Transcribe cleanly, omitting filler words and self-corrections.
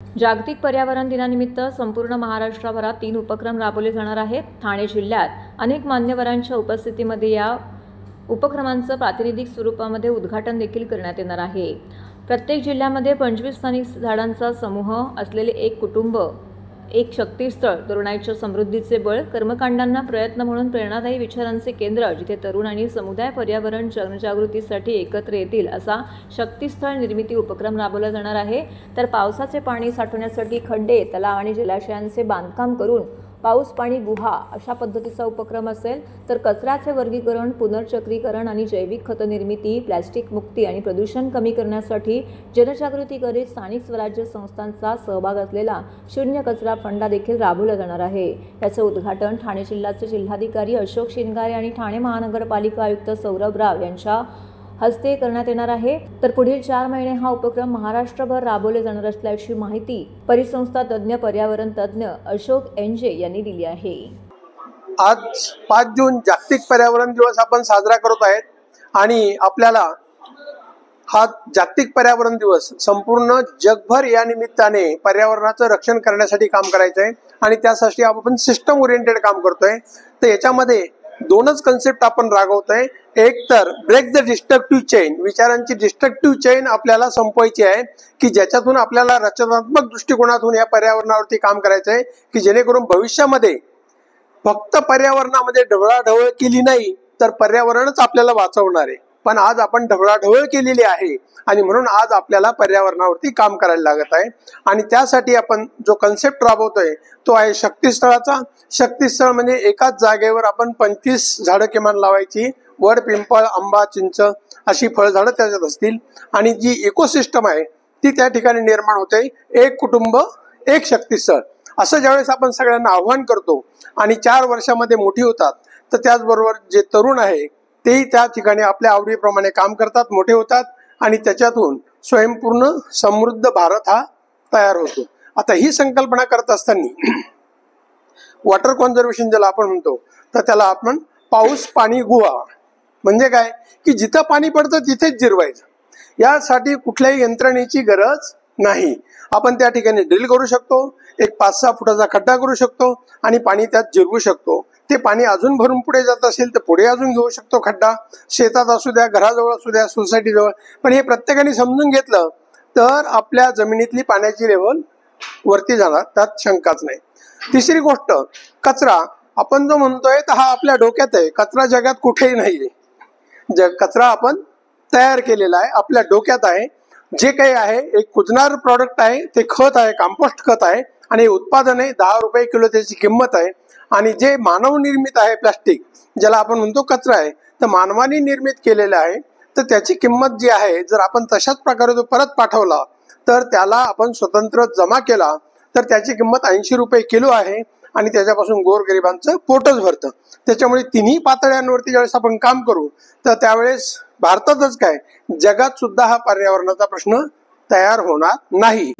जागतिक पर्यावरण दिनानिमित्त संपूर्ण महाराष्ट्रभरात 3 उपक्रम राबवले जाणार आहेत। ठाणे जिल्ह्यात अनेक मान्यवरांच्या उपस्थितीमध्ये या उपक्रमांचं प्रातिनिधिक स्वरूपामध्ये उद्घाटन देखील करण्यात येणार आहे। प्रत्येक जिल्ह्यामध्ये 25 स्थानिक झाडांचा समूह असलेले एक कुटुंब, एक शक्तीस्थळ, तरुणाईच्या समृद्धीचे बळ, कर्मकांडांना प्रयत्न म्हणून प्रेरणादायी विचारांचे केंद्र, जिथे तरुण आणि समुदाय पर्यावरण जनजागृतीसाठी एकत्र येतील असा शक्तीस्थळ निर्मिती उपक्रम राबवला जाणार आहे। तर पावसाचे पाणी साठवण्यासाठी खड्डे, तलाव आणि जलाशयांचे बांधकाम करून पाऊस पाणी गुहा अशा पद्धतीचा उपक्रम असेल। तर कचऱ्याचे वर्गीकरण, पुनर्चक्रीकरण आणि जैविक खत निर्मिती, प्लास्टिक मुक्ती आणि प्रदूषण कमी करण्यासाठी जनजागृती करीत स्थानिक स्वराज्य संस्थांचा सहभाग असलेला शून्य कचरा फंडा देखील राबवला जाणार आहे। याचे उद्घाटन ठाणे जिल्ह्याचे जिल्हाधिकारी अशोक शिंगारे आणि ठाणे महानगरपालिका आयुक्त सौरभ राव यांच्या हस्ते करण्यात येणार आहे। तर पुढील 4 महिने हा उपक्रम महाराष्ट्रभर राबवले जाणार असल्याची माहिती परिसंस्था तज्ञ पर्यावरण तज्ञ अशोक एनजे यांनी दिली आहे। आज 5 जून जागतिक पर्यावरण दिवस आपण साजरा करत आहेत आणि आपल्याला हा जागतिक पर्यावरण दिवस संपूर्ण जगभर या निमित्ताने पर्यावरणाचं रक्षण करण्यासाठी काम करायचं आहे आणि त्यासाठी आपण सिस्टम ओरिएंटेड काम करतोय। तर याच्यामध्ये 2च कन्सेप्ट आपण राबवतोय। एक तर ब्रेक द डिस्ट्रक्टिव्ह चेन, विचारांची डिस्ट्रक्टिव्ह चेन आपल्याला संपवायची आहे की ज्याच्यातून आपल्याला रचनात्मक दृष्टिकोनातून या पर्यावरणावरती काम करायचं आहे की जेणेकरून भविष्यामध्ये फक्त पर्यावरणामध्ये ढवळाढवळ केली नाही तर पर्यावरणच आपल्याला वाचवणार आहे। पण आज आपण ढवळाढवळ केलेली आहे आणि म्हणून आज आपल्याला पर्यावरणावरती काम करायला लागत आहे आणि त्यासाठी आपण जो कन्सेप्ट राबवतोय तो आहे शक्तीस्थळाचा। शक्तीस्थळ म्हणजे एकाच जागेवर आपण 25 झाडं किमान लावायची, वड, पिंपळ, आंबा, चिंच अशी फळझाडं त्याच्यात असतील आणि जी इकोसिस्टम आहे ती त्या ठिकाणी निर्माण होते। एक कुटुंब एक शक्तीस्थळ असं ज्यावेळेस आपण सगळ्यांना आव्हान करतो आणि 4 वर्षामध्ये मोठी होतात, तर त्याचबरोबर जे तरुण आहे तेही त्या ठिकाणी आपल्या आवडीप्रमाणे काम करतात, मोठे होतात आणि त्याच्यातून स्वयंपूर्ण समृद्ध भारत हा तयार होतो। आता ही संकल्पना करत असताना वॉटर कॉन्झर्वेशन ज्याला आपण म्हणतो, तर त्याला आपण पाऊस पाणी गुहा म्हणजे काय की जिथं पाणी पडतं तिथेच जिरवायचं। यासाठी कुठल्याही यंत्रणेची गरज नाही। आपण त्या ठिकाणी ड्रिल करू शकतो, एक 5-6 फुटाचा खड्डा करू शकतो आणि पाणी त्यात जिरवू शकतो। ते पाणी अजून भरून पुढे जात असेल तर पुढे अजून घेऊ शकतो खड्डा, शेतात असू द्या, घराजवळ असू द्या, सोसायटीजवळ। पण हे प्रत्येकाने समजून घेतलं तर आपल्या जमिनीतली पाण्याची लेवल वरती जाणार, त्यात शंकाच नाही। तिसरी गोष्ट, कचरा आपण जो म्हणतोय तर हा आपल्या डोक्यात आहे, कचरा जगात कुठेही नाहीये। कचरा आपण तयार केलेला आहे, आपल्या डोक्यात आहे। जे काही आहे एक कुजणार प्रॉडक्ट आहे, ते खत आहे, कंपोस्ट खत आहे आणि उत्पादन आहे 10 रुपये किलो त्याची किंमत आहे। आणि जे मानव निर्मित आहे प्लास्टिक, ज्याला आपण म्हणतो कचरा आहे, तर मानवाने निर्मित केलेलं आहे, तर त्याची किंमत जी आहे जर आपण तशाच प्रकारे तो परत पाठवला तर त्याला आपण स्वतंत्र जमा केला तर त्याची किंमत 80 रुपये किलो आहे आणि त्याच्यापासून गोरगरिबांचं पोटच भरतं। त्याच्यामुळे तिन्ही पातळ्यांवरती ज्यावेळेस आपण काम करू तर त्यावेळेस भारतातच काय जगात सुद्धा हा पर्यावरणाचा प्रश्न तयार होणार नाही।